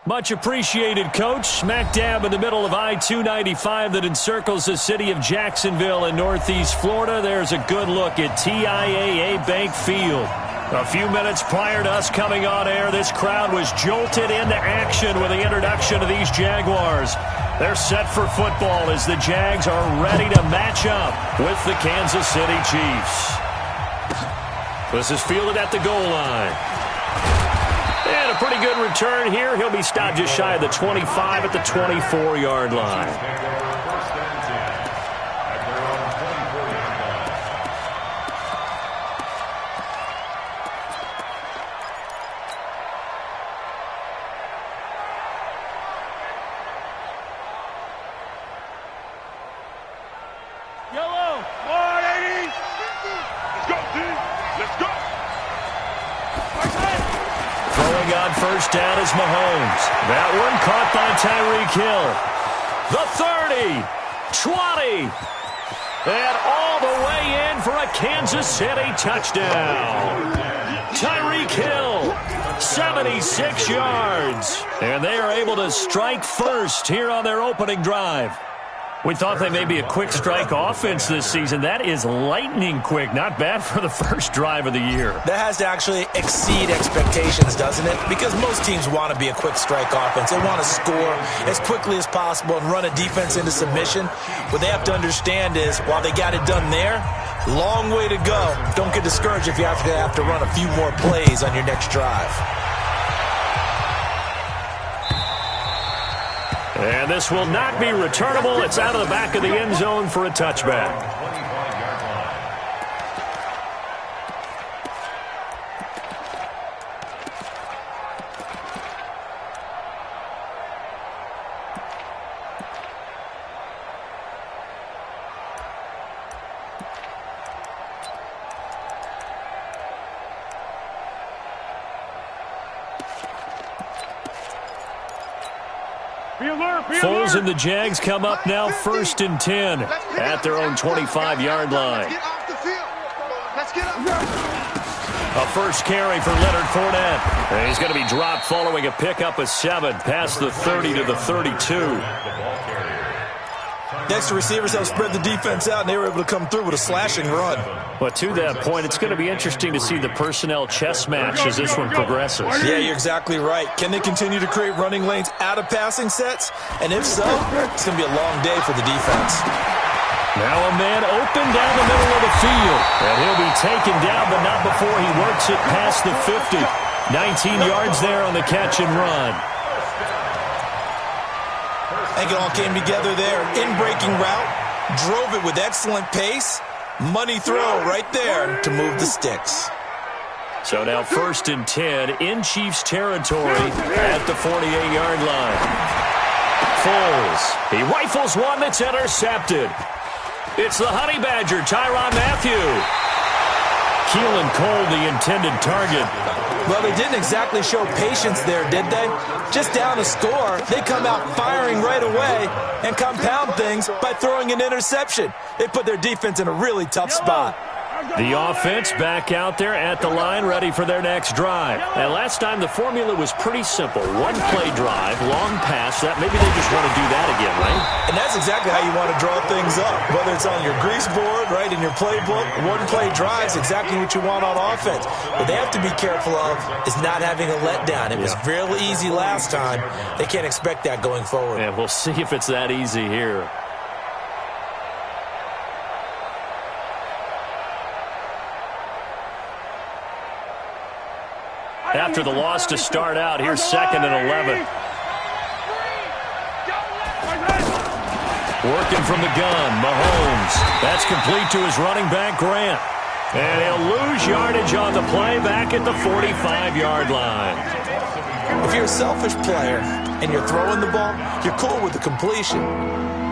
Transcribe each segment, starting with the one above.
Much appreciated, Coach. Smack dab in the middle of I-295 that encircles the city of Jacksonville in Northeast Florida. There's a good look at TIAA Bank Field. A few minutes prior to us coming on air, this crowd was jolted into action with the introduction of these Jaguars. They're set for football as the Jags are ready to match up with the Kansas City Chiefs. This is fielded at the goal line. And a pretty good return here. He'll be stopped just shy of the 25 at the 24-yard line. First down is Mahomes. That one caught by Tyreek Hill. The 30, 20, and all the way in for a Kansas City touchdown. Tyreek Hill, 76 yards. And they are able to strike first here on their opening drive. We thought they may be a quick strike offense this season. That is lightning quick. Not bad for the first drive of the year. That has to actually exceed expectations, doesn't it? Because most teams want to be a quick strike offense. They want to score as quickly as possible and run a defense into submission. What they have to understand is, while they got it done there, long way to go. Don't get discouraged if you have to run a few more plays on your next drive. And this will not be returnable. It's out of the back of the end zone for a touchback. Foles and the Jags come up now 1st and 10 at their own 25-yard line. A first carry for Leonard Fournette. And he's going to be dropped following a pickup of 7 past the 30 to the 32. Next, the receivers have spread the defense out, and they were able to come through with a slashing run. But to that point, it's going to be interesting to see the personnel chess match as this one progresses. Yeah, you're exactly right. Can they continue to create running lanes out of passing sets? And if so, it's going to be a long day for the defense. Now a man open down the middle of the field. And he'll be taken down, but not before he works it past the 50. 19 yards there on the catch and run. I think it all came together there. In-breaking route, drove it with excellent pace. Money throw right there to move the sticks. So now 1st and 10 in Chiefs territory at the 48-yard line. Foles. He rifles one that's intercepted. It's the Honey Badger, Tyrann Mathieu. Keelan Cole, the intended target. Well, they didn't exactly show patience there, did they? Just down a score, they come out firing right away and compound things by throwing an interception. They put their defense in a really tough spot. The offense back out there at the line, ready for their next drive. And last time, the formula was pretty simple. One-play drive, long pass. That maybe they just want to do that again, right? And that's exactly how you want to draw things up. Whether it's on your grease board, right, in your playbook, one-play drive is exactly what you want on offense. What they have to be careful of is not having a letdown. It was real easy last time. They can't expect that going forward. Yeah, we'll see if it's that easy here. After the loss to start out, here's 2nd and 11. Working from the gun, Mahomes. That's complete to his running back, Grant. And he'll lose yardage on the play back at the 45-yard line. If you're a selfish player and you're throwing the ball, you're cool with the completion.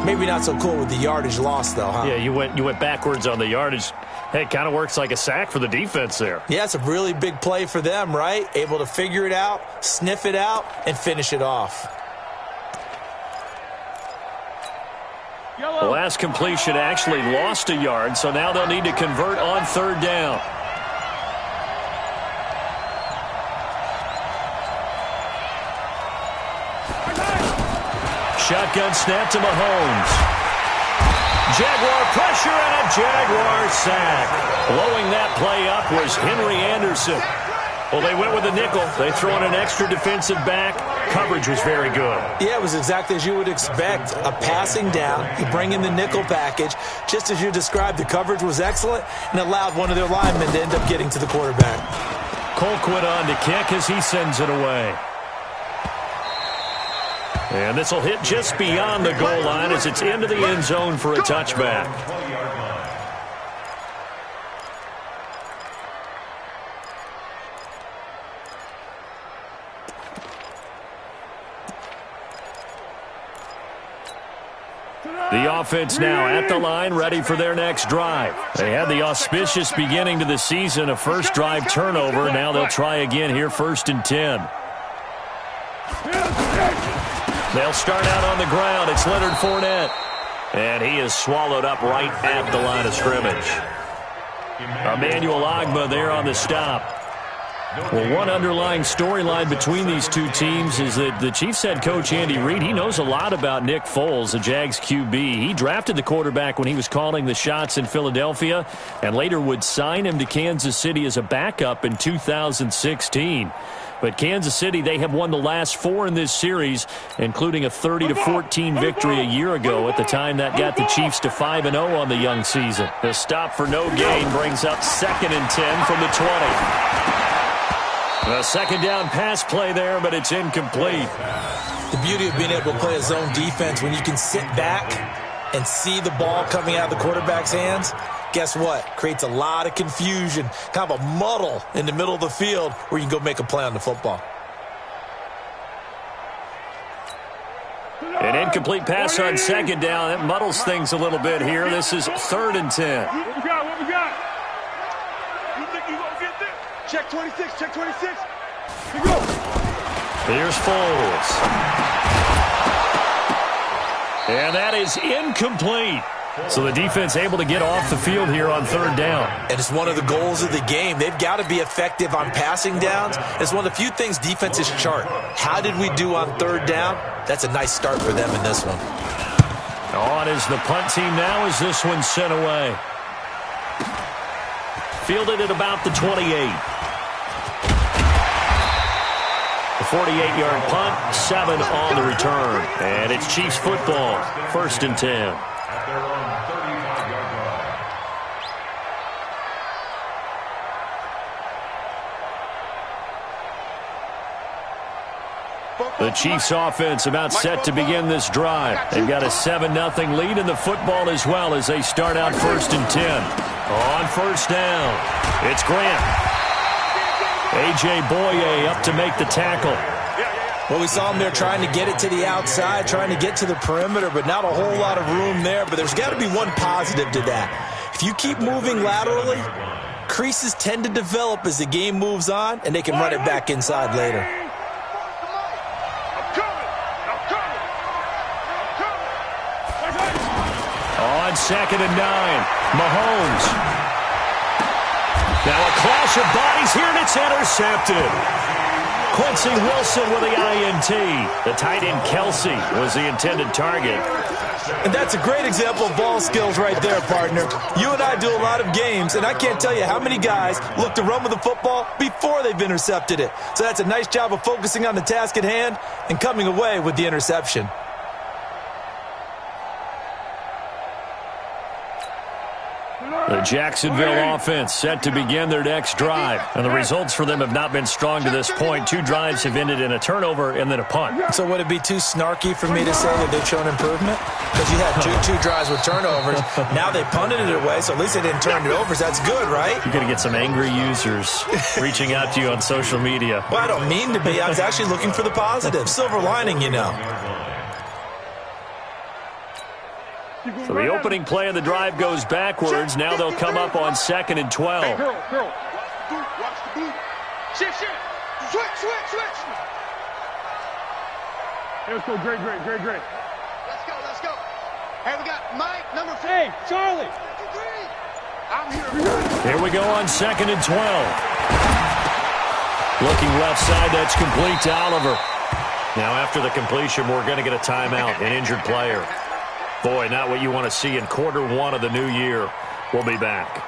Maybe not so cool with the yardage loss, though, huh? Yeah, you went backwards on the yardage. Hey, it kind of works like a sack for the defense there. Yeah, it's a really big play for them, right? Able to figure it out, sniff it out, and finish it off. The last completion actually lost a yard, so now they'll need to convert on 3rd down. shotgun snap to Mahomes. Jaguar pressure and a Jaguar sack. Blowing that play up was Henry Anderson. Well, they went with a nickel. They throw in an extra defensive back. Coverage was very good. Yeah, it was exactly as you would expect. A passing down. You bring in the nickel package. Just as you described, the coverage was excellent and allowed one of their linemen to end up getting to the quarterback. Colquitt on to kick as he sends it away. And this will hit just beyond the goal line as it's into the end zone for a touchback. The offense now at the line, ready for their next drive. They had the auspicious beginning to the season, a first drive turnover. Now they'll try again here, 1st and 10. They'll start out on the ground. It's Leonard Fournette. And he is swallowed up right at the line of scrimmage. Emmanuel Ogbah there on the stop. Well, one underlying storyline between these two teams is that the Chiefs head coach Andy Reid, he knows a lot about Nick Foles, the Jags QB. He drafted the quarterback when he was calling the shots in Philadelphia and later would sign him to Kansas City as a backup in 2016. But Kansas City, they have won the last 4 in this series, including a 30-14 victory a year ago. At the time, that got the Chiefs to 5-0 on the young season. The stop for no gain brings up 2nd and 10 from the 20. A second down pass play there, but it's incomplete. The beauty of being able to play a zone defense when you can sit back and see the ball coming out of the quarterback's hands, guess what? Creates a lot of confusion, kind of a muddle in the middle of the field where you can go make a play on the football. An incomplete pass on second down. That muddles things a little bit here. This is 3rd and 10. What we got? What we got? You think you gonna get this? Check 26, check 26. Here we go. Here's Foles. And that is incomplete. So the defense able to get off the field here on 3rd down. And it's one of the goals of the game. They've got to be effective on passing downs. It's one of the few things defenses chart. How did we do on 3rd down? That's a nice start for them in this one. On is the punt team now as this one's sent away. Fielded at about the 28. The 48-yard punt, 7 on the return. And it's Chiefs football, 1st and 10. The Chiefs offense about set to begin this drive. They've got a 7-0 lead in the football as well as they start out 1st and 10. On 1st down, it's Grant. A.J. Boye up to make the tackle. Well, we saw him there trying to get it to the outside, trying to get to the perimeter, but not a whole lot of room there. But there's got to be one positive to that. If you keep moving laterally, creases tend to develop as the game moves on, and they can run it back inside later. On 2nd and 9, Mahomes. Now a clash of bodies here, and it's intercepted. Quincy Wilson with the INT. The tight end Kelsey was the intended target. And that's a great example of ball skills right there, partner. You and I do a lot of games, and I can't tell you how many guys look to run with the football before they've intercepted it. So that's a nice job of focusing on the task at hand and coming away with the interception. The Jacksonville offense set to begin their next drive. And the results for them have not been strong to this point. 2 drives have ended in a turnover and then a punt. So would it be too snarky for me to say that they've shown improvement? Because you had two drives with turnovers. Now they punted it away, so at least they didn't turn it over. So that's good, right? You're going to get some angry users reaching out to you on social media. Well, I don't mean to be. I was actually looking for the positive. Silver lining, you know. So the opening play of the drive goes backwards. Now they'll come up on 2nd and 12. Hey, girl. Watch the boot. Shit. Switch. Let's go, great. Let's go. Hey, we got Mike, number 4. Hey, Charlie. I'm here. Here we go on 2nd and 12. Looking left side, that's complete to Oliver. Now, after the completion, we're going to get a timeout, an injured player. Boy, not what you want to see in quarter one of the new year. We'll be back.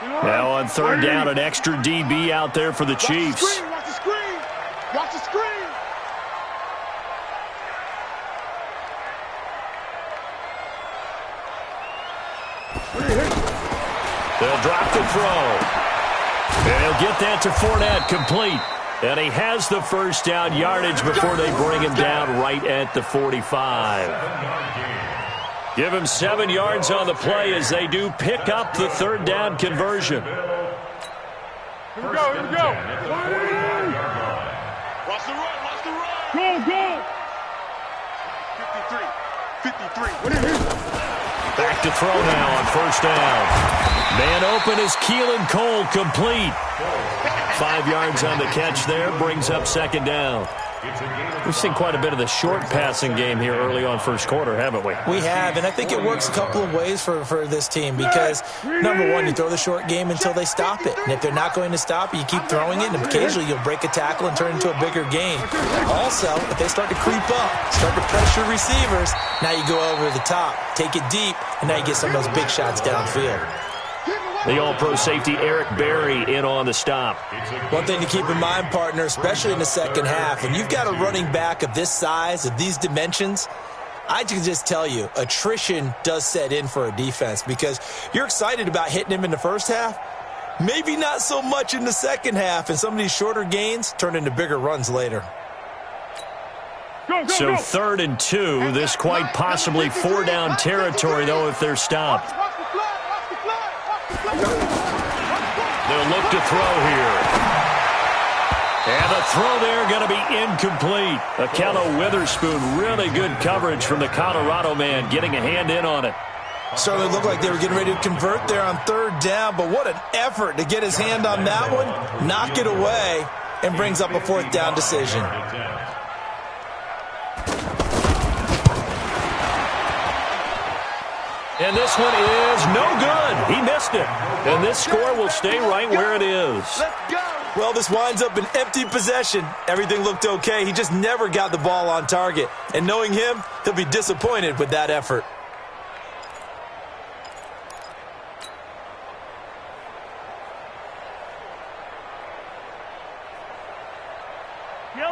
Now on third down, an extra DB out there for the Chiefs. Watch the screen! Watch the screen! They'll drop the throw. And he'll get that to Fournette, complete. And he has the first down yardage before they bring him down right at the 45. Give him 7 yards on the play as they do pick up the third down conversion. Here we go, here we go. Watch the run, watch the run. Go, go. 53. Back to throw now on first down. Man open is Keelan Cole, complete. 5 yards on the catch there, brings up second down. We've seen quite a bit of the short passing game here early on first quarter, haven't we? We have, and I think it works a couple of ways for this team because, number one, you throw the short game until they stop it. And if they're not going to stop it, you keep throwing it, and occasionally you'll break a tackle and turn it into a bigger gain. Also, if they start to creep up, start to pressure receivers, now you go over the top, take it deep, and now you get some of those big shots downfield. The all-pro safety Eric Berry in on the stop. One thing to keep in mind, partner, especially in the second half, when you've got a running back of this size, of these dimensions, I can just tell you, attrition does set in for a defense because you're excited about hitting him in the first half, maybe not so much in the second half, and some of these shorter gains turn into bigger runs later. So 3rd and 2, this quite possibly 4-down territory, though, if they're stopped. They'll look to throw here. And the throw there going to be incomplete. Akello Witherspoon, really good coverage from the Colorado man, getting a hand in on it. Certainly looked like they were getting ready to convert there on 3rd down, but what an effort to get his hand on that one, knock it away, and brings up a 4th down decision. And this one is no good. He missed it. And this score will stay right where it is. Let's go. Well, this winds up an empty possession. Everything looked okay. He just never got the ball on target. And knowing him, he'll be disappointed with that effort.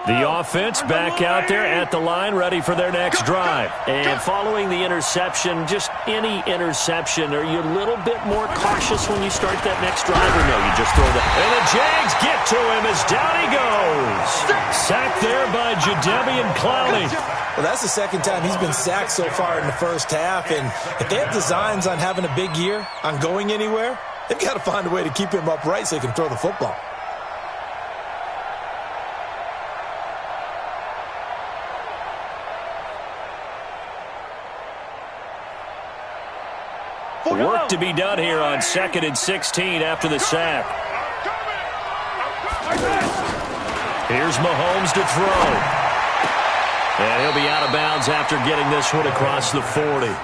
The offense back out there at the line, ready for their next drive. And following the interception, just any interception, are you a little bit more cautious when you start that next drive, or no, you just throw that? And the Jags get to him as down he goes. Sacked there by Jadeveon Clowney. Well, that's the second time he's been sacked so far in the first half. And if they have designs on having a big year, on going anywhere, they've got to find a way to keep him upright so he can throw the football. Work to be done here on 2nd and 16 after the sack. Here's Mahomes to throw. And he'll be out of bounds after getting this one across the 40.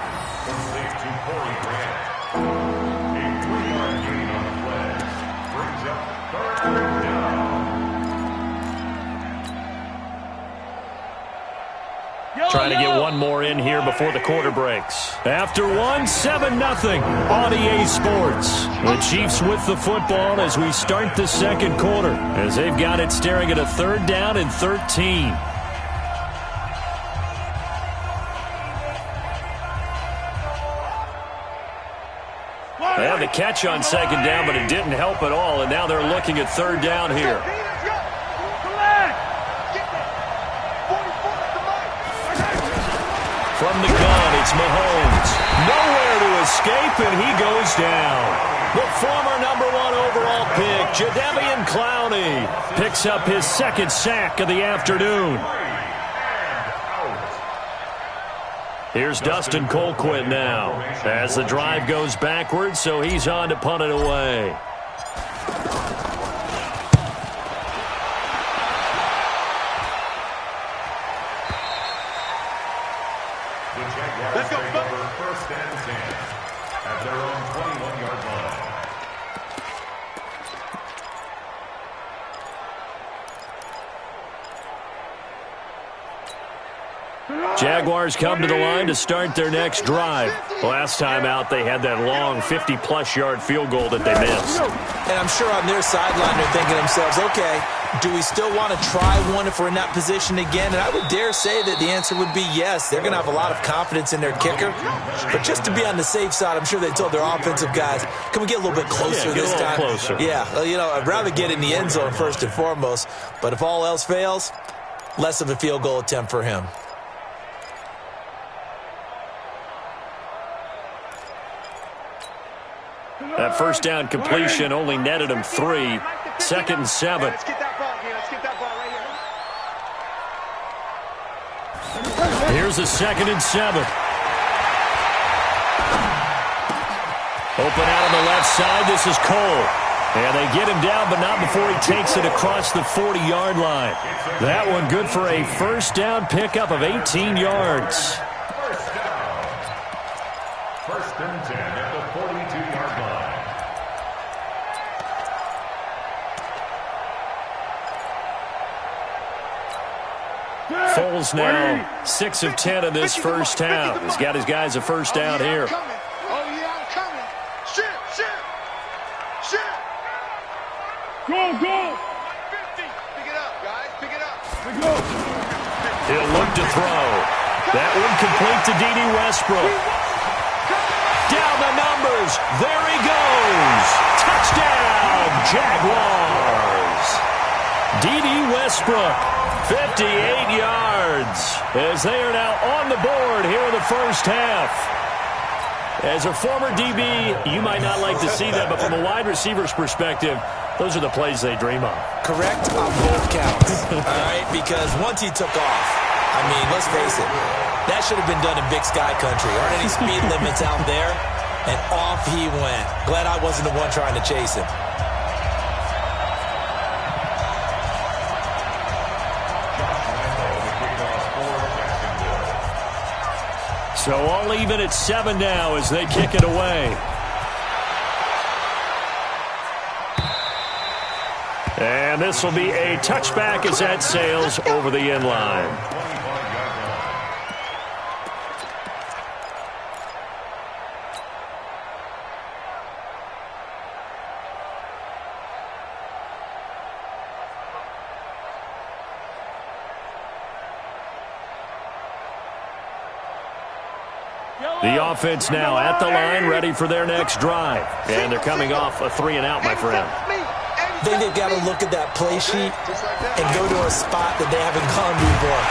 Trying to get one more in here before the quarter breaks. After one, 7-0 on EA Sports. The Chiefs with the football as we start the second quarter, as they've got it staring at a 3rd down and 13. They had the catch on 2nd down, but it didn't help at all, and now they're looking at 3rd down here. From the gun, it's Mahomes. Nowhere to escape, and he goes down. The former #1 overall pick, Jadeveon Clowney, picks up his 2nd sack of the afternoon. Here's Dustin Colquitt now as the drive goes backwards, so he's on to punt it away. Let's go, First and 10 at their own 21-yard line. Jaguars come to the line to start their next drive. Last time out, they had that long 50-plus yard field goal that they missed. And I'm sure on their sideline they're thinking to themselves, okay, do we still want to try one if we're in that position again? And I would dare say that the answer would be yes. They're going to have a lot of confidence in their kicker. But just to be on the safe side, I'm sure they told their offensive guys, can we get a little bit closer this time? Closer. Yeah, I'd rather get in the end zone first and foremost. But if all else fails, less of a field goal attempt for him. That first down completion only netted him 3. 2nd and 7. Let's get that ball here. Let's get that ball right here. Here's a 2nd and 7. Open out on the left side. This is Cole. And they get him down, but not before he takes it across the 40-yard line. That one good for a first down pickup of 18 yards. First and 10 at the 42-yard line. Foles now 6 of 10 in this first half. He's got his guys a first down here. Oh, yeah, I'm coming. Shit. Go. 50. Pick it up, guys. Pick it up. He'll look to throw. That one complete to D.D. Westbrook. Down the numbers. There he goes. Touchdown, Jaguars. D.D. Westbrook, 58 yards, as they are now on the board here in the first half. As a former DB, you might not like to see that, but from a wide receiver's perspective, those are the plays they dream of. Correct on both counts, all right? Because once he took off, I mean, let's face it, that should have been done in Big Sky Country. Aren't any speed limits out there? And off he went. Glad I wasn't the one trying to chase him. So all even at 7 now as they kick it away. And this will be a touchback as that sails over the end line. The offense now at the line, ready for their next drive. And they're coming off a 3-and-out, my friend. I think they've got to look at that play sheet and go to a spot that they haven't gone before.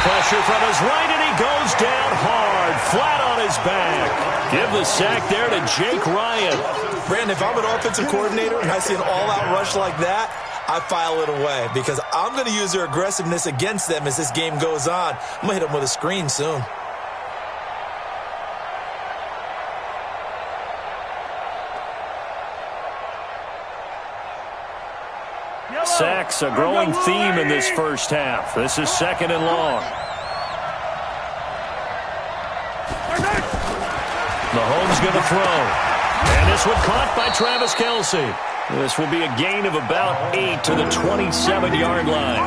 Pressure from his right, and he goes down hard, flat on his back. Give the sack there to Jake Ryan. Brandon, if I'm an offensive coordinator and I see an all-out rush like that, I file it away because I'm going to use their aggressiveness against them as this game goes on. I'm going to hit them with a screen soon. Sacks, a growing theme in this first half. This is 2nd and long. Mahomes going to throw. And this one caught by Travis Kelce. This will be a gain of about 8 to the 27-yard line.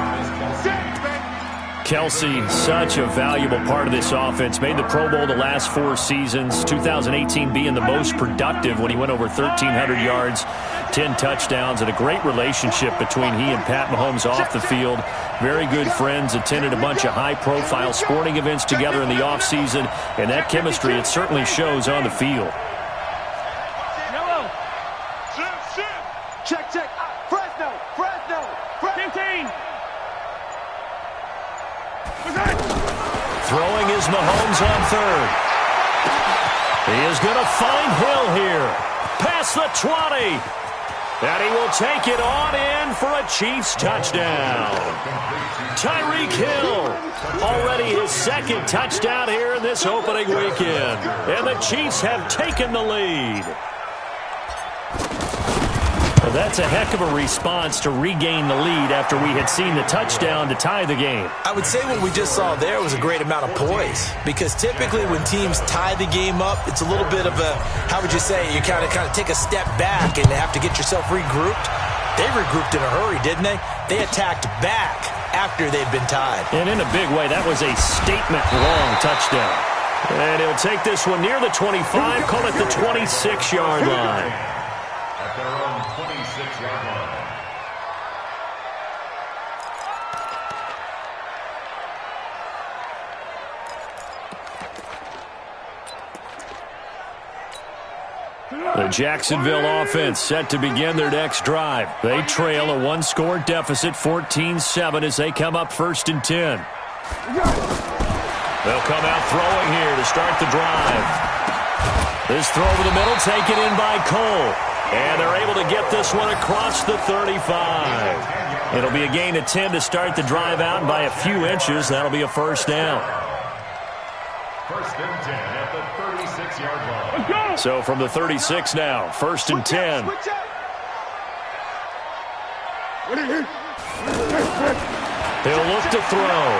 Kelce, such a valuable part of this offense. Made the Pro Bowl the last 4 seasons. 2018 being the most productive when he went over 1,300 yards, 10 touchdowns, and a great relationship between he and Pat Mahomes off the field. Very good friends, attended a bunch of high-profile sporting events together in the offseason, and that chemistry, it certainly shows on the field. Check. Fresno. 15. Throwing is Mahomes on 3rd. He is going to find Hill here. Past the 20. And he will take it on in for a Chiefs touchdown. Tyreek Hill, already his 2nd touchdown here in this opening weekend. And the Chiefs have taken the lead. Well, that's a heck of a response to regain the lead after we had seen the touchdown to tie the game. I would say what we just saw there was a great amount of poise, because typically when teams tie the game up, it's a little bit of a, how would you say, you kind of take a step back and have to get yourself regrouped. They regrouped in a hurry, didn't they? They attacked back after they'd been tied. And in a big way, that was a statement long touchdown. And he'll take this one near the 25, call it the 26-yard line. At their own 26-yard line. The Jacksonville offense set to begin their next drive. They trail a one-score deficit, 14-7, as they come up 1st and 10. They'll come out throwing here to start the drive. This throw over the middle taken in by Cole. And they're able to get this one across the 35. It'll be a gain of 10 to start the drive out, and by a few inches, that'll be a first down. 1st and 10 at the 36-yard line. So from the 36 now, 1st and 10. He'll look to throw.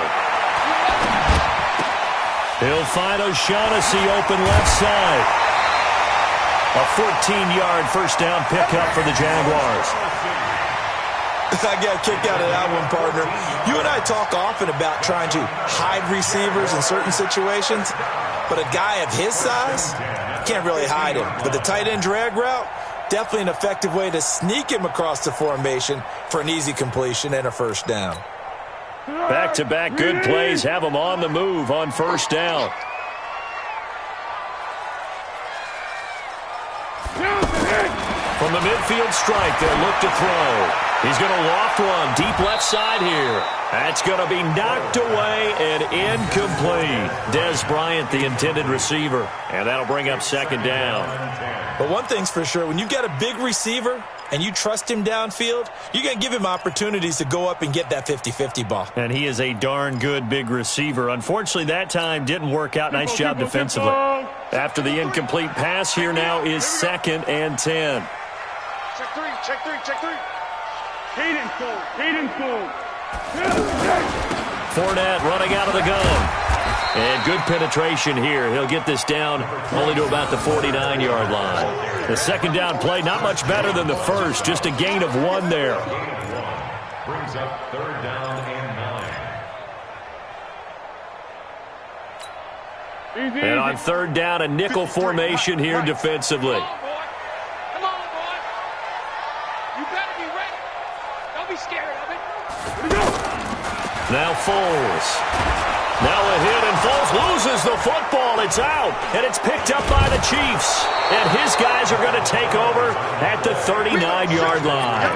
He'll find O'Shaughnessy open left side. A 14-yard first down pickup for the Jaguars. I got a kick out of that one, partner. You and I talk often about trying to hide receivers in certain situations, but a guy of his size, can't really hide him. But the tight end drag route, definitely an effective way to sneak him across the formation for an easy completion and a first down. Back-to-back good plays have them on the move on first down. From the midfield strike, they'll look to throw. He's going to loft one deep left side here. That's going to be knocked away and incomplete. Dez Bryant, the intended receiver. And that'll bring up 2nd down. But one thing's for sure, when you've got a big receiver and you trust him downfield, you're going to give him opportunities to go up and get that 50-50 ball. And he is a darn good big receiver. Unfortunately, that time didn't work out. Nice job defensively. After the incomplete pass, here now is 2nd and 10. Check three, check three, check three. Hayden Cole. Fournette running out of the gun. And good penetration here. He'll get this down only to about the 49-yard line. The 2nd down play, not much better than the first. Just a gain of 1 there. Brings up 3rd down and 9. And on 3rd down, a nickel formation here defensively. Come on, boy. You better be ready. Don't be scared of it. Now Foles. Now a hit, and Foles loses the football. It's out, and it's picked up by the Chiefs. And his guys are going to take over at the 39-yard line.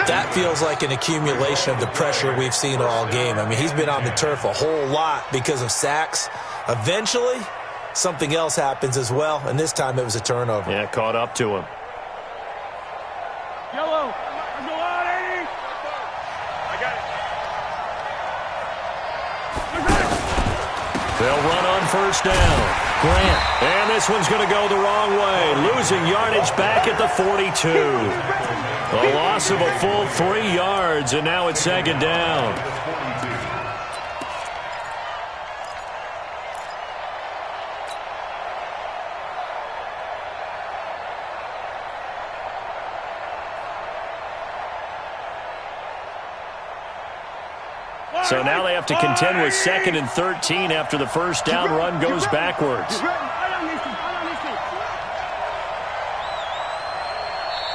That feels like an accumulation of the pressure we've seen all game. I mean, he's been on the turf a whole lot because of sacks. Eventually, something else happens as well, and this time it was a turnover. Yeah, caught up to him. Yellow. Go on, Eddie. I got it. They'll run on first down. Grant. And this one's going to go the wrong way. Losing yardage back at the 42. A loss of a full 3 yards, and now it's 2nd down. So now they have to contend with 2nd and 13 after the first down run goes backwards.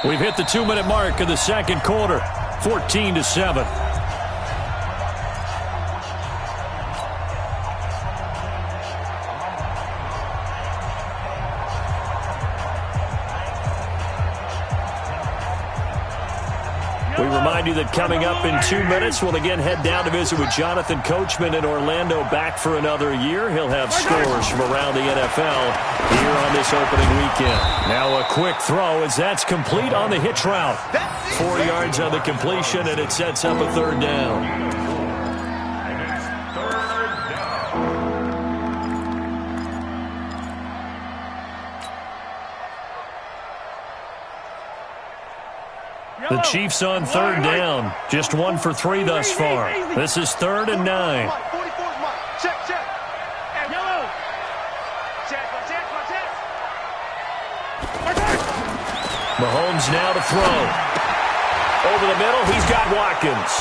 We've hit the 2-minute mark of the 2nd quarter, 14-7. We remind you that coming up in 2 minutes, we'll again head down to visit with Jonathan Coachman in Orlando, back for another year. He'll have scores from around the NFL here on this opening weekend. Now a quick throw as that's complete on the hitch route. 4 yards on the completion, and it sets up a 3rd down. The Chiefs on 3rd down. Just 1 for 3 thus far. This is 3rd and 9. Check, check. Yellow. Check. Mahomes now to throw. Over the middle, he's got Watkins.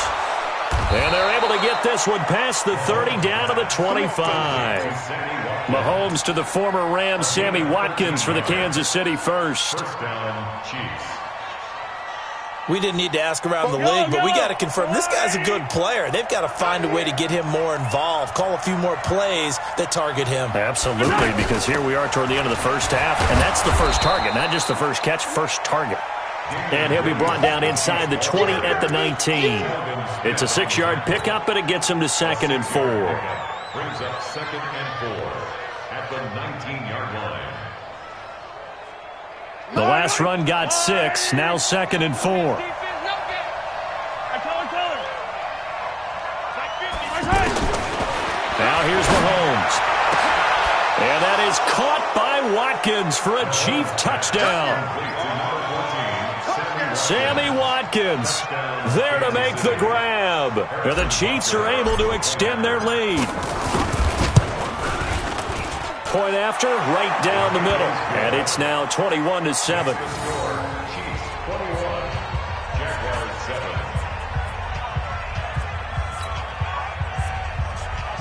And they're able to get this one past the 30 down to the 25. Mahomes to the former Rams, Sammy Watkins for the Kansas City first. First down, Chiefs. We didn't need to ask around the league, but we got to confirm this guy's a good player. They've got to find a way to get him more involved, call a few more plays that target him. Absolutely, because here we are toward the end of the first half, and that's the first target, not just the first catch, first target. And he'll be brought down inside the 20 at the 19. It's a 6-yard pickup, but it gets him to 2nd and 4. Brings up 2nd and 4 at the 19-yard line. The last run got 6, now 2nd and 4. Now here's Mahomes. And that is caught by Watkins for a Chief touchdown. Sammy Watkins there to make the grab. And the Chiefs are able to extend their lead. Point after, right down the middle. And it's now 21-7. Chiefs 21, Jaguars 7.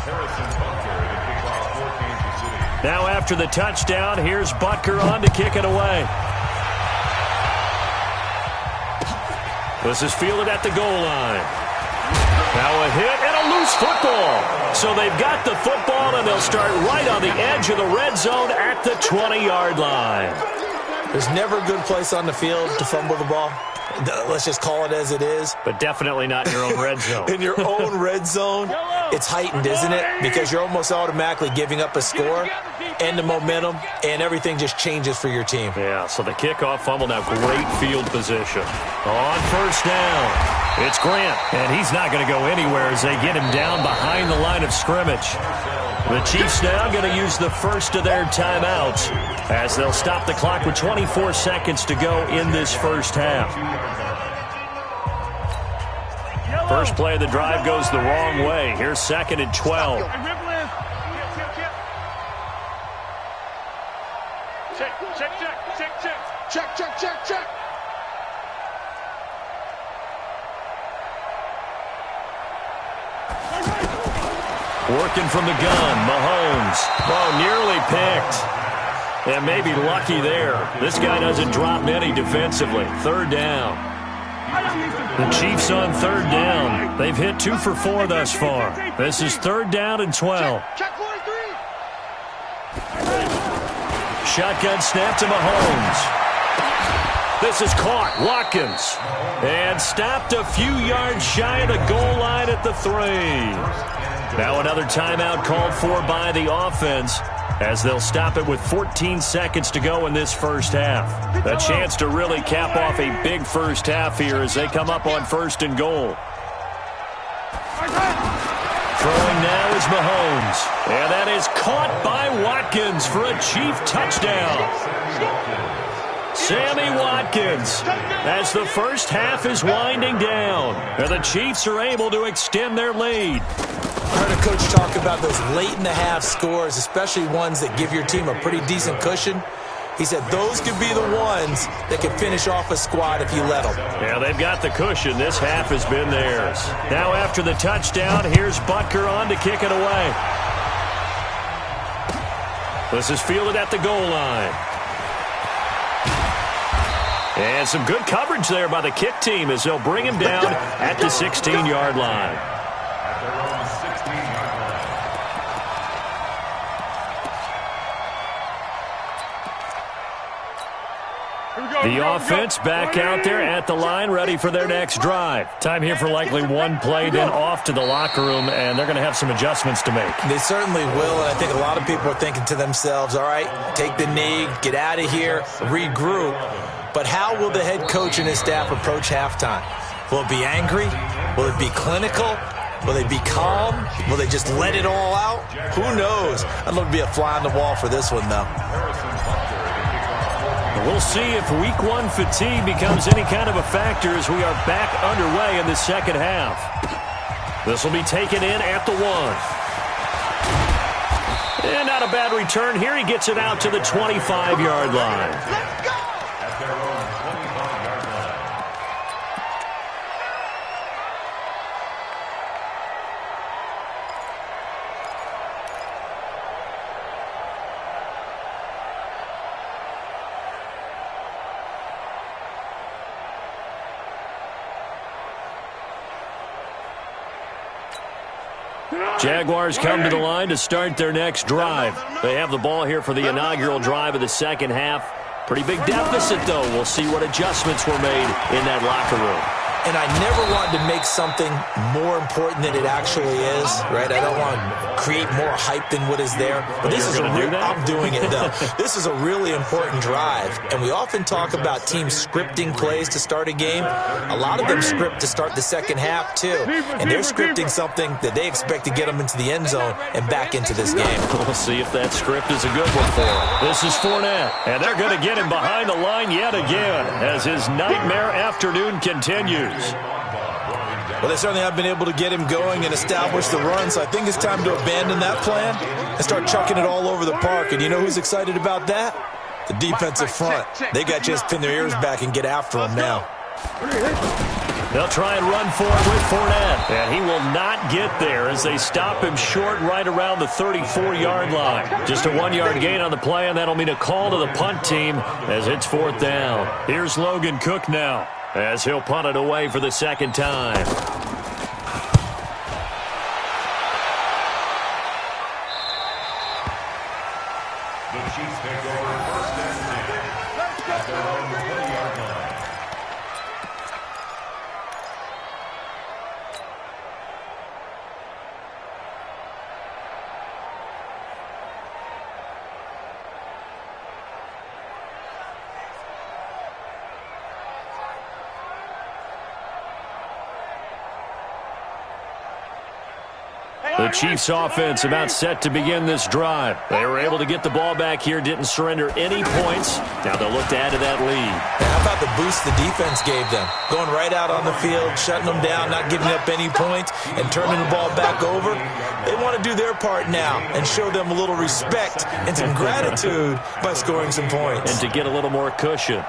Harrison Butker to kick off for Kansas City. Now after the touchdown, here's Butker on to kick it away. This is fielded at the goal line. Now a hit and a loose football. So they've got the football, and they'll start right on the edge of the red zone at the 20-yard line. There's never a good place on the field to fumble the ball. Let's just call it as it is. But definitely not in your own red zone. In your own red zone, it's heightened, isn't it? Because you're almost automatically giving up a score and the momentum, and everything just changes for your team. Yeah, so the kickoff fumble, now great field position. On first down, it's Grant, and he's not going to go anywhere as they get him down behind the line of scrimmage. The Chiefs now going to use the first of their timeouts as they'll stop the clock with 24 seconds to go in this first half. First play of the drive goes the wrong way. Here's 2nd and 12. Check. Working from the gun, Mahomes. Oh, nearly picked. And maybe lucky there. This guy doesn't drop many defensively. 3rd down. The Chiefs on 3rd down. They've hit 2 for 4 thus far. This is 3rd down and 12. Check 43. Shotgun snap to Mahomes. This is caught. Watkins. And stopped a few yards shy of the goal line at the 3. Now another timeout called for by the offense as they'll stop it with 14 seconds to go in this first half. A chance to really cap off a big first half here as they come up on 1st and goal. Throwing now is Mahomes. And that is caught by Watkins for a Chief touchdown. Sammy Watkins as the first half is winding down. And the Chiefs are able to extend their lead. I heard a coach talk about those late-in-the-half scores, especially ones that give your team a pretty decent cushion. He said those could be the ones that could finish off a squad if you let them. Yeah, they've got the cushion. This half has been theirs. Now after the touchdown, here's Butker on to kick it away. This is fielded at the goal line. And some good coverage there by the kick team as they'll bring him down at the 16-yard line. At their own 16-yard line. The offense back out there at the line, ready for their next drive. Time here for likely one play, then off to the locker room, and they're going to have some adjustments to make. They certainly will, and I think a lot of people are thinking to themselves, all right, take the knee, get out of here, regroup. But how will the head coach and his staff approach halftime? Will it be angry? Will it be clinical? Will they be calm? Will they just let it all out? Who knows? I'd love to be a fly on the wall for this one, though. We'll see if week 1 fatigue becomes any kind of a factor as we are back underway in the second half. This will be taken in at the 1. And not a bad return here. He gets it out to the 25-yard line. Let's go! At their own 25-yard line. Jaguars come to the line to start their next drive. They have the ball here for the inaugural drive of the second half. Pretty big deficit, though. We'll see what adjustments were made in that locker room. And I never wanted to make something more important than it actually is, right? I don't want to create more hype than what is there. But this is I'm doing it, though. This is a really important drive. And we often talk about teams scripting plays to start a game. A lot of them script to start the second half, too. And they're scripting something that they expect to get them into the end zone and back into this game. We'll see if that script is a good one for them. This is Fournette, and they're going to get him behind the line yet again as his nightmare afternoon continues. Well, they certainly have been able to get him going and establish the run, so I think it's time to abandon that plan and start chucking it all over the park. And you know who's excited about that? The defensive front. They got to just pin their ears back and get after him now. They'll try and run for it with Fournette, and he will not get there as they stop him short right around the 34-yard line. Just a 1-yard gain on the play, and that'll mean a call to the punt team as it's 4th down. Here's Logan Cook now, as he'll punt it away for the second time. The Chiefs take over 1st and 10 at their own 20-yard line. The Chiefs offense about set to begin this drive. They were able to get the ball back here, didn't surrender any points. Now they'll look to add to that lead. How about the boost the defense gave them? Going right out on the field, shutting them down, not giving up any points, and turning the ball back over. They want to do their part now and show them a little respect and some gratitude by scoring some points. And to get a little more cushion.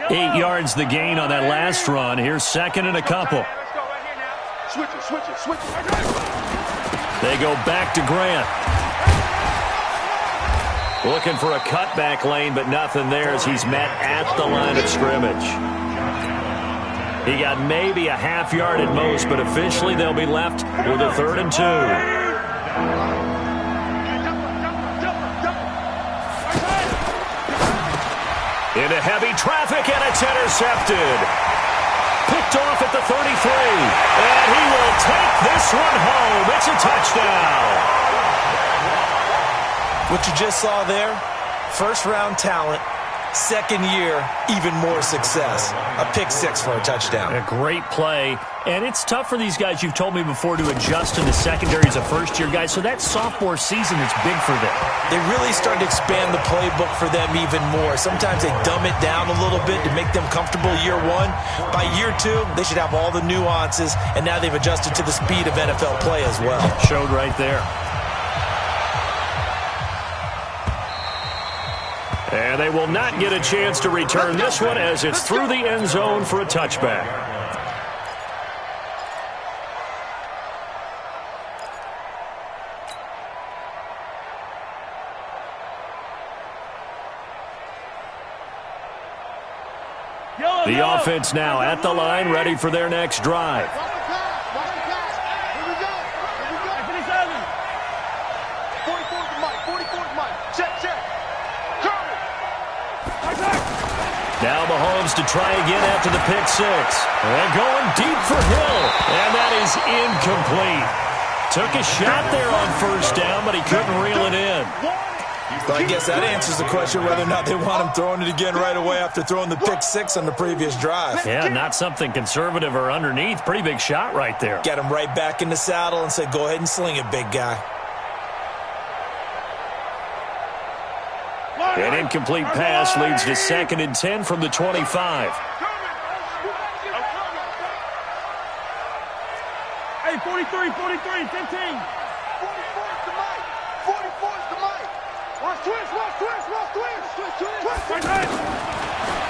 Eight yards the gain on that last run. Here's second and a couple. Switch it. They go back to Grant. Looking for a cutback lane, but nothing there as he's met at the line of scrimmage. He got maybe a half yard at most, but officially they'll be left with a 3rd and 2. Into heavy traffic, and it's intercepted. Picked off at the 33. And he will take this one home. It's a touchdown. What you just saw there, first-round talent, second year, even more success. A pick 6 for a touchdown. A great play. And it's tough for these guys, you've told me before, to adjust in the secondary as a first-year guy. So that sophomore season is big for them. They really started to expand the playbook for them even more. Sometimes they dumb it down a little bit to make them comfortable year 1. By year 2, they should have all the nuances, and now they've adjusted to the speed of NFL play as well. Showed right there. And they will not get a chance to return this one as it's through the end zone for a touchback. The offense now at the line, ready for their next drive. Here we go. 44's the mic. 44's mic. Check. Curry. Now Mahomes to try again after the pick 6. And going deep for Hill. And that is incomplete. Took a shot there on 1st down, but he couldn't reel it in. So I guess that answers the question whether or not they want him throwing it again right away after throwing the pick 6 on the previous drive. Yeah, not something conservative or underneath. Pretty big shot right there. Get him right back in the saddle and say, go ahead and sling it, big guy. An incomplete pass leads to 2nd and 10 from the 25. Hey, 43, 15. 44's the mic. 44's the mic. Watch twist.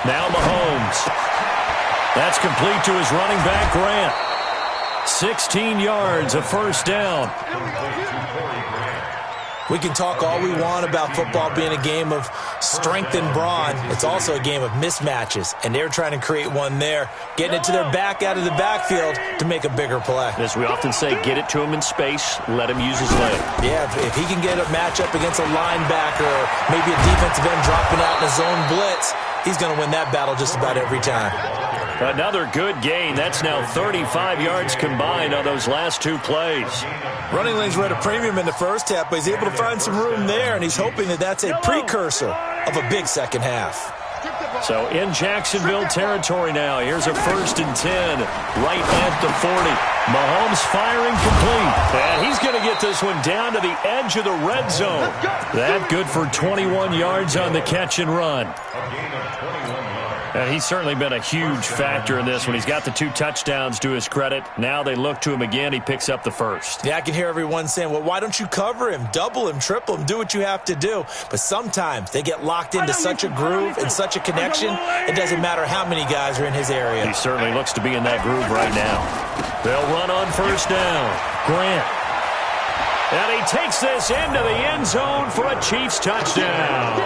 Now Mahomes. That's complete to his running back, Grant. 16 yards, a 1st down. We can talk all we want about football being a game of strength and brawn. It's also a game of mismatches, and they're trying to create one there, getting it to their back out of the backfield to make a bigger play. As we often say, get it to him in space, let him use his leg. Yeah, if he can get a matchup against a linebacker or maybe a defensive end dropping out in a zone blitz, he's going to win that battle just about every time. Another good gain. That's now 35 yards combined on those last two plays. Running lanes were at a premium in the first half, but he's able to find some room there, and he's hoping that that's a precursor of a big second half. So in Jacksonville territory now. Here's a 1st and 10 right at the 40. Mahomes firing complete. And he's going to get this one down to the edge of the red zone. That good for 21 yards on the catch and run. And he's certainly been a huge factor in this when he's got the 2 touchdowns to his credit. Now they look to him again. He picks up the first. Yeah, I can hear everyone saying, well, why don't you cover him, double him, triple him, do what you have to do. But sometimes they get locked into such a groove and such a connection, it doesn't matter how many guys are in his area. He certainly looks to be in that groove right now. They'll run on 1st down. Grant. And he takes this into the end zone for a Chiefs touchdown.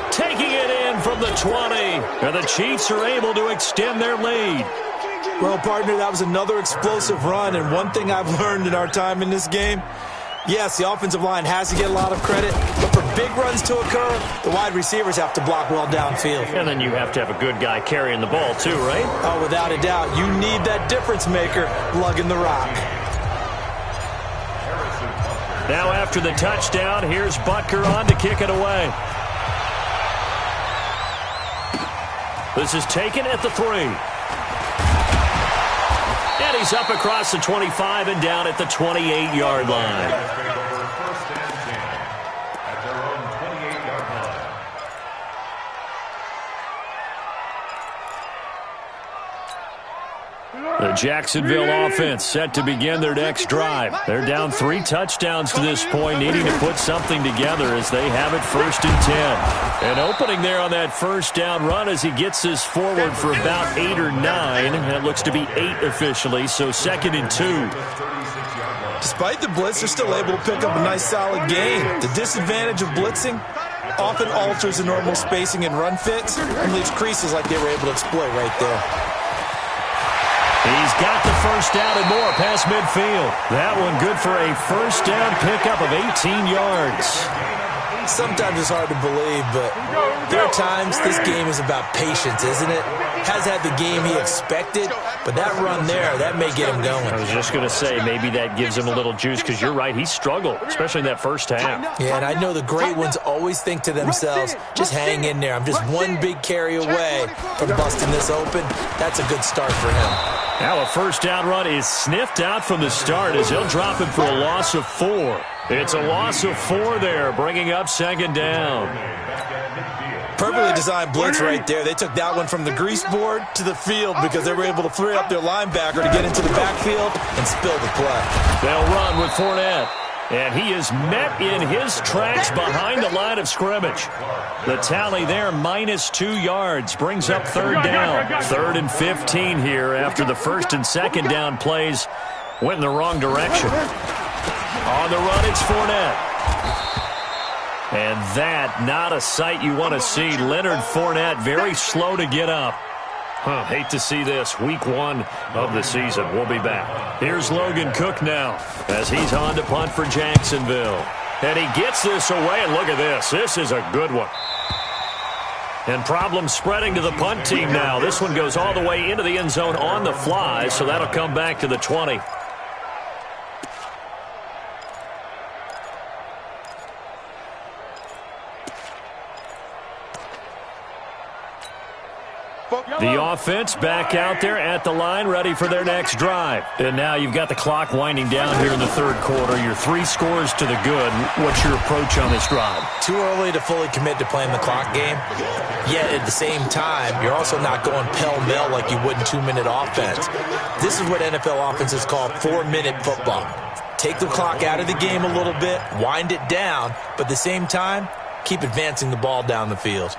Taking it in from the 20. And the Chiefs are able to extend their lead. Well, partner, that was another explosive run. And one thing I've learned in our time in this game, yes, the offensive line has to get a lot of credit. But for big runs to occur, the wide receivers have to block well downfield. And then you have to have a good guy carrying the ball too, right? Oh, without a doubt. You need that difference maker lugging the rock. Now after the touchdown, here's Butker on to kick it away. This is taken at the 3. And he's up across the 25 and down at the 28-yard line. The Jacksonville offense set to begin their next drive. They're down 3 touchdowns to this point, needing to put something together as they have it 1st and 10. And opening there on that 1st down run as he gets this forward for about 8 or 9. And it looks to be 8 officially, so 2nd and 2. Despite the blitz, they're still able to pick up a nice solid gain. The disadvantage of blitzing often alters the normal spacing and run fits and leaves creases like they were able to exploit right there. He's got the 1st down and more past midfield. That one good for a 1st down pickup of 18 yards. Sometimes it's hard to believe, but there are times this game is about patience, isn't it? Has had the game he expected, but that run there, that may get him going. I was just going to say, maybe that gives him a little juice, because you're right, he struggled, especially in that 1st half. Yeah, and I know the great ones always think to themselves, just hang in there. I'm just one big carry away from busting this open. That's a good start for him. Now a 1st down run is sniffed out from the start as they'll drop him for a loss of 4. It's a loss of 4 there, bringing up 2nd down. Perfectly designed blitz right there. They took that one from the grease board to the field because they were able to free up their linebacker to get into the backfield and spill the play. They'll run with Fournette. And he is met in his tracks behind the line of scrimmage. The tally there, -2 yards, brings up 3rd down. 3rd and 15 here after the 1st and 2nd down plays went in the wrong direction. On the run, it's Fournette. And that, not a sight you want to see. Leonard Fournette, very slow to get up. Hate to see this. Week 1 of the season. We'll be back. Here's Logan Cook now as he's on to punt for Jacksonville. And he gets this away, and look at this. This is a good one. And problems spreading to the punt team now. This one goes all the way into the end zone on the fly, so that'll come back to the 20. The offense back out there at the line, ready for their next drive. And now you've got the clock winding down here in the 3rd quarter. Your 3 scores to the good. What's your approach on this drive? Too early to fully commit to playing the clock game. Yet at the same time, you're also not going pell-mell like you would in 2-minute offense. This is what NFL offenses call 4-minute football. Take the clock out of the game a little bit, wind it down, but at the same time, keep advancing the ball down the field.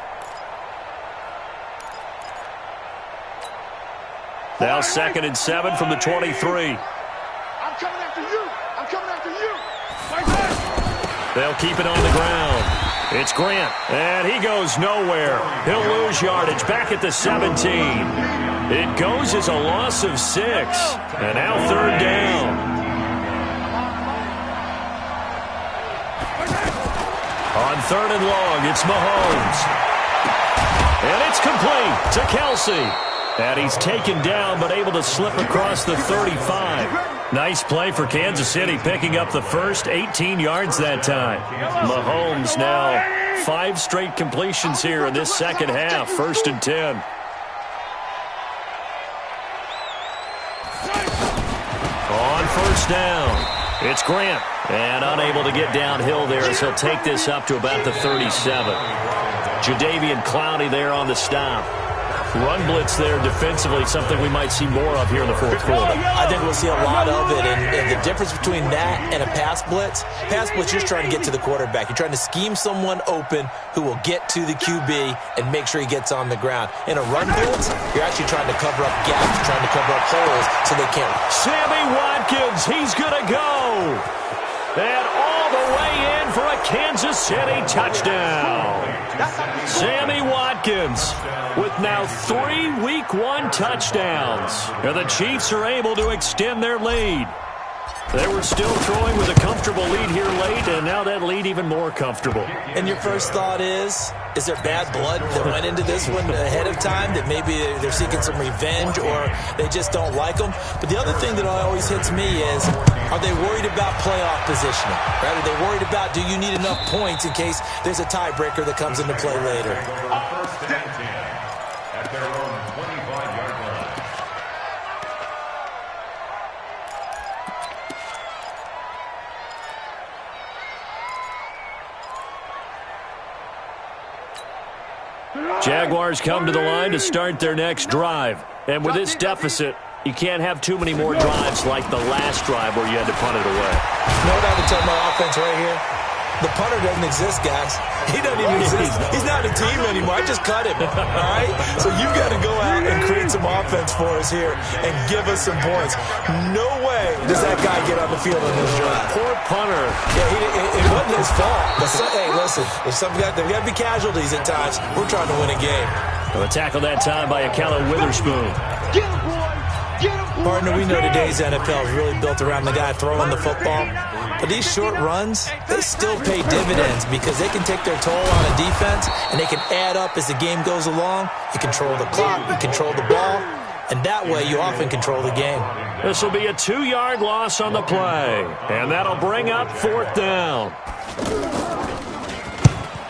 Now 2nd and 7 from the 23. I'm coming after you. I'm coming after you. They'll keep it on the ground. It's Grant, and he goes nowhere. He'll lose yardage back at the 17. It goes as a loss of 6, and now 3rd down. On 3rd and long, it's Mahomes. And it's complete to Kelsey. And he's taken down but able to slip across the 35. Nice play for Kansas City, picking up the first 18 yards that time. Mahomes now 5 straight completions here in this second half. 1st and 10. On 1st down, it's Grant. And unable to get downhill there as he'll take this up to about the 37. Jadeveon Clowney there on the stop. Run blitz there defensively, something we might see more of here in the 4th quarter. I think we'll see a lot of it, and the difference between that and a pass blitz, you're just trying to get to the quarterback. You're trying to scheme someone open who will get to the QB and make sure he gets on the ground. In a run blitz, you're actually trying to cover up gaps, you're trying to cover up holes so they can't. Sammy Watkins, he's going to go. And all the way in for a Kansas City touchdown. Sammy Watkins with now 3 Week 1 touchdowns. And the Chiefs are able to extend their lead. They were still throwing with a comfortable lead here late, and now that lead even more comfortable. And your first thought is there bad blood that went into this one ahead of time, that maybe they're seeking some revenge or they just don't like them? But the other thing that always hits me is, are they worried about playoff positioning? Right? Are they worried about, do you need enough points in case there's a tiebreaker that comes into play later? First and 10 at their own 25-yard line. Jaguars come to the line to start their next drive. And with this deficit, you can't have too many more drives like the last drive where you had to punt it away. You know what I would tell my offense right here? The punter doesn't exist, guys. He doesn't even exist. He's not a team anymore. I just cut him, all right? So you've got to go out and create some offense for us here and give us some points. No way does that guy get on the field in this drive. Poor punter. Yeah, it wasn't his fault. But hey, listen, there's got to be casualties at times. We're trying to win a game. A tackle that time by Akello Witherspoon. Get him, boy. Get him, boy. Partner, we know today's NFL is really built around the guy throwing the football. But these short runs, they still pay dividends because they can take their toll on a defense and they can add up as the game goes along. You control the clock, you control the ball, and that way you often control the game. This will be a 2-yard loss on the play, and that'll bring up 4th down.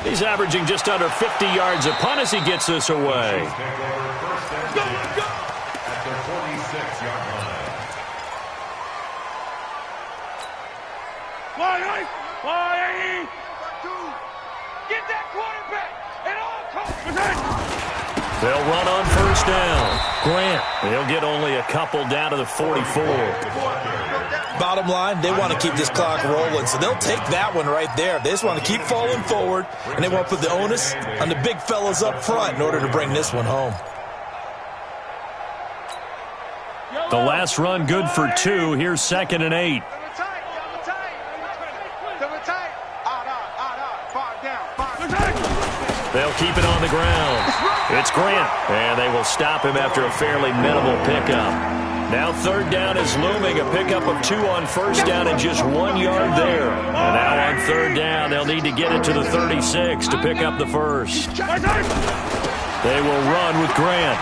He's averaging just under 50 yards a punt as he gets this away. First and 10 at their 46-yard line. Fly! Get that quarterback and all coaches. They'll run on 1st down. Grant, he'll get only a couple down to the 44. Bottom line, they want to keep this clock rolling, so they'll take that one right there. They just want to keep falling forward, and they want to put the onus on the big fellas up front in order to bring this one home. The last run good for 2. Here's 2nd and 8. They'll keep it on the ground. It's Grant, and they will stop him after a fairly minimal pickup. Now 3rd down is looming, a pickup of 2 on 1st down and just 1 yard there. And now on 3rd down, they'll need to get it to the 36 to pick up the first. They will run with Grant.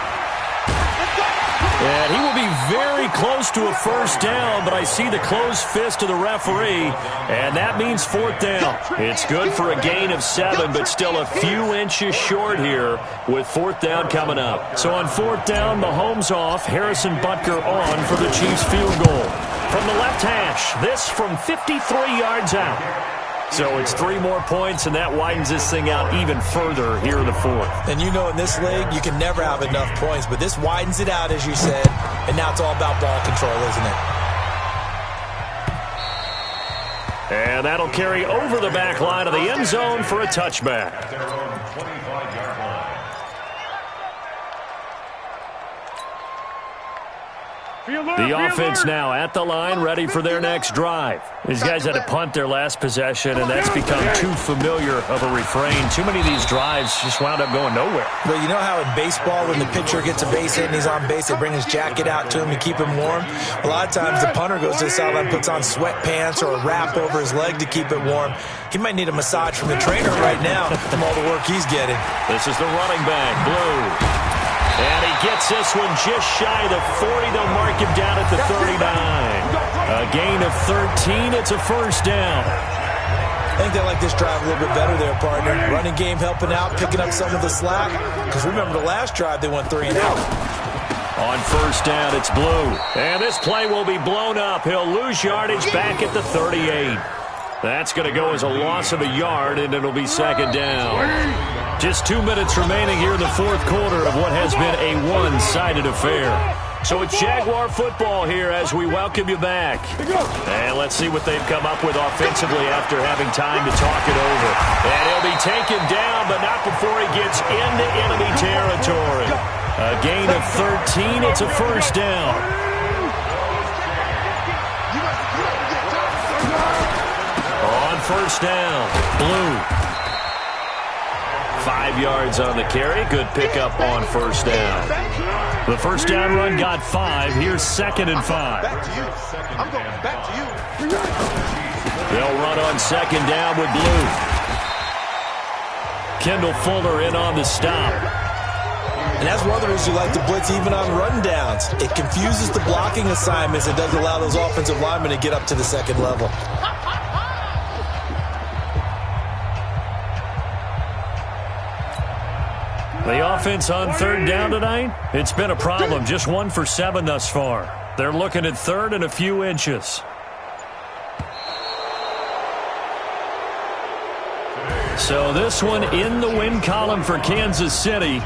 And he will be very close to a 1st down, but I see the closed fist of the referee, and that means 4th down. It's good for a gain of 7, but still a few inches short here with 4th down coming up. So on 4th down, Mahomes off, Harrison Butker on for the Chiefs field goal. From the left hash, this from 53 yards out. So it's 3 more points, and that widens this thing out even further here in the 4th. And you know in this league, you can never have enough points, but this widens it out, as you said, and now it's all about ball control, isn't it? And that'll carry over the back line of the end zone for a touchback. At their own 25-yard line. The offense now at the line, ready for their next drive. These guys had to punt their last possession, and that's become too familiar of a refrain. Too many of these drives just wound up going nowhere. Well, you know how in baseball, when the pitcher gets a base hit and he's on base, they bring his jacket out to him to keep him warm? A lot of times the punter goes to the sideline, puts on sweatpants or a wrap over his leg to keep it warm. He might need a massage from the trainer right now from all the work he's getting. This is the running back, Blue. And he gets this one just shy of the 40. They'll mark him down at the 39. A gain of 13. It's a first down. I think they like this drive a little bit better there, partner. Running game helping out, picking up some of the slack. Because remember the last drive, they went 3 and out. On first down, it's Blue. And this play will be blown up. He'll lose yardage back at the 38. That's going to go as a loss of a yard, and it'll be second down. Just 2 minutes remaining here in the fourth quarter of what has been a one-sided affair. So it's Jaguar football here as we welcome you back. And let's see what they've come up with offensively after having time to talk it over. And he'll be taken down, but not before he gets into enemy territory. A gain of 13. It's a first down. On first down, Blue. 5 yards on the carry. Good pickup on first down. The first down run got 5. Here's 2nd and 5. Back to you. I'm going back to you. They'll run on 2nd down with Blue. Kendall Fuller in on the stop. And that's one of the reasons you like to blitz even on rundowns. It confuses the blocking assignments. It doesn't allow those offensive linemen to get up to the second level. The offense on third down tonight, it's been a problem. Just 1 for 7 thus far. They're looking at third and a few inches. So this one in the win column for Kansas City.